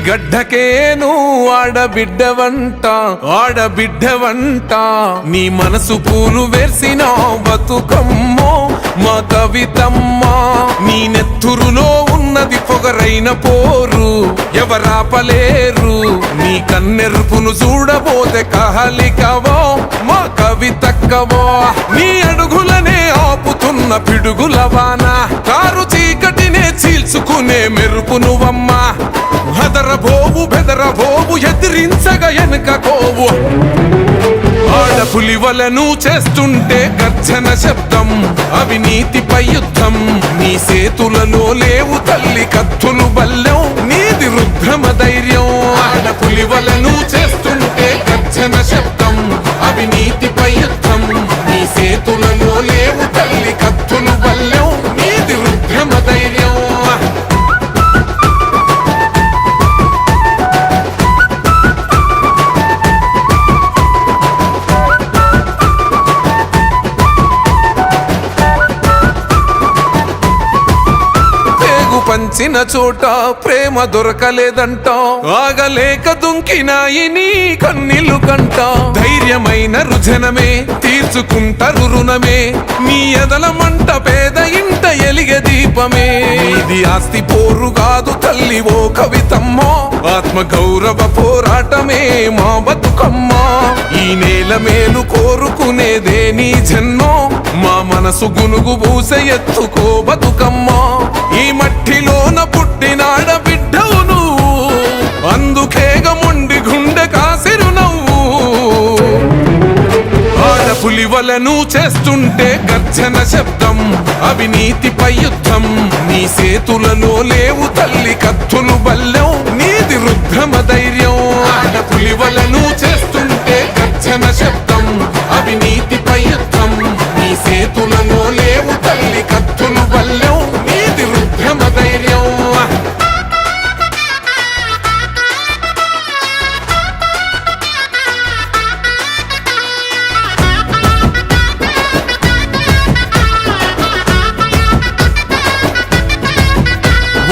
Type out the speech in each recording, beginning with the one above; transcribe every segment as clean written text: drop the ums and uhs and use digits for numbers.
గడ్డకేను ఆడబిడ్డవంట నీ మనసు పూలు వేసిన బతుకమ్మో మా కవితమ్మ నీ నెత్తురులో ఉన్నది పొగరైన పోరు ఎవరాపలేరు నీ కన్నెరుపును చూడబోతే కహలికవో మా కవితక్కవో నీ అడుగులనే ఆపుతున్న పిడుగులవాన కారు చీకటినే చీల్చుకునే మెరుపు నువ్వమ్మా హదరబోవు బెదరబోవు ఎదిరించగా ఎనకపోవు ఆడపులివలను చేస్తుంటే గర్జన శబ్దం అవినీతిపై యుద్ధం నీ సేతులలో లేవు తల్లి కత్తులు బల్లెం నీది రుద్రమ ధైర్యం ఆడపులివలను చేస్తుంటే గర్జన శబ్దం అవినీతిపై యుద్ధం నీ సేతులలో లేవు తల్లి కత్తులు బల్లెం నీది రుద్రమ ధైర్యం పంచిన చోట ప్రేమ దొరకలేదంట ఆగలేక దుంకినాయి నీ కన్నీళ్లు కంట ధైర్యమైన రుజనమే తీర్చుకుంటారు రుణమే నీ ఎదల మంట పేద ఇంట ఎలిగే దీపమే ఇది ఆస్తి పోరు కాదు తల్లి ఓ కవితమ్మో ఆత్మ గౌరవ పోరాటమే మా బతుకమ్మ ఈ నేల మేలు కోరుకునేదే నీ జన్మో మా మనసు గునుగు పూసే ఎత్తుకో బతుకమ్మ ఈ మట్టిలోన పుట్టినాడ బిడ్డవు నువ్వు అందుకేగ మొండి గుండె కాసిరు నవ్వు ఆడపులివలను చేస్తుంటే గర్జన శబ్దం అవినీతిపై యుద్ధం నీ సేతులలో లేవు తల్లి కత్తులు బల్లెం నీది రుద్రమ ధైర్యం ఆడపులివలను చేస్తుంటే గర్జన శబ్దం అవినీతిపై యుద్ధం నీ సేతులలో లేవు తల్లి కత్తులు బల్లెం నీది రుద్రమ ధైర్యం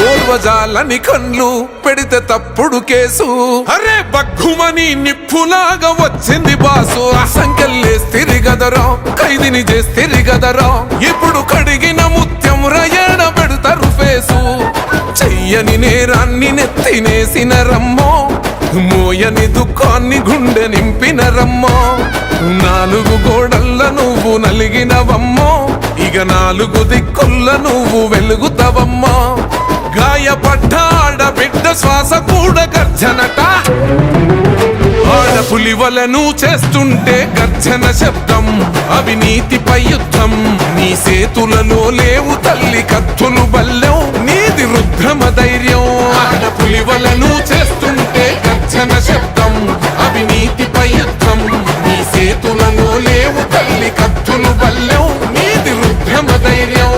ఓర్వజాలని కన్లు పెడితే తప్పుడు కేసు అరే బగ్గుమని నిప్పులాగా వచ్చింది బాసు అసంకెళ్ళేస్తిరి గదరా ఖైదీని చేస్తిరి గదరా ఇప్పుడు కడిగిన ముత్యం రయణ పెడతారు ఫేసు చెయ్యని నేరాన్ని నెత్తినేసిన రమ్మో మోయని దుఃఖాన్ని గుండె నింపిన రమ్మో నాలుగు గోడల్ల నువ్వు నలిగినవమ్మో ఇక నాలుగు దిక్కుల్ల నువ్వు వెలుగుతావమ్మా గాయపడ్డ ఆడబిడ్డ శ్వాస కూడా గర్జనట ఆడపులివలను చేస్తుంటే గర్జన శబ్దం అవినీతిపై యుద్ధం నీ సేతులలో లేవు తల్లి కత్తులు బల్లెం నీది రుద్రమ ధైర్యం ఆడపులివలను చేస్తుంటే గర్జన శబ్దం అవినీతిపై యుద్ధం నీ సేతులలో లేవు తల్లి కత్తులు బల్లెం నీది రుద్రమ ధైర్యం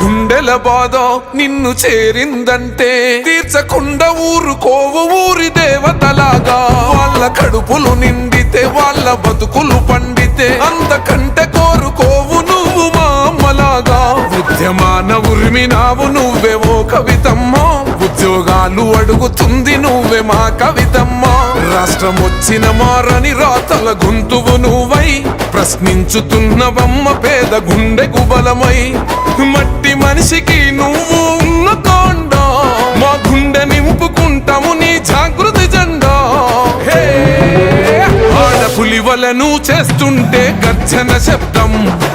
గుండెల బాధ నిన్ను చేరిందంటే తీర్చకుండా ఊరుకోవు ఊరి దేవతలాగా వాళ్ళ కడుపులు నిండితే వాళ్ళ బతుకులు పండితే అంతకంటే కోరుకోవు నువ్వు మా అమ్మలాగా ఉద్యమాన ఉరిమినావు నువ్వే ఓ కవితమ్మో ఉద్యోగాలు అడుగుతుంది నువ్వే మా కవితమ్మ రాష్ట్రం వచ్చిన మారని రాతల గొంతువు నువ్వై ప్రశ్నించుతున్నవమ్మ పేద గుండెకు బలమై మట్టి మనిషికి నువ్వు ఉన్న కొండ మా గుండె నింపుకుంటాము నీ జాగృతి జెండా ఆడపులివలను చేస్తుంటే గర్జన శబ్దం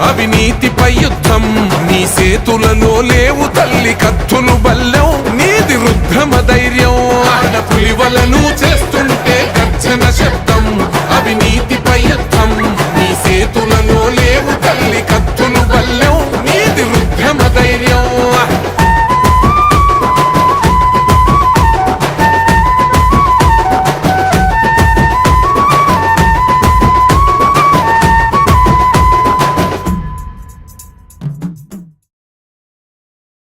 అవినీతిపై యుద్ధం నీ సేతులలో లేవు తల్లి కత్తులు బల్లెం నీది రుద్రమ ధైర్యం ఆడపులివలను చేస్తుంటే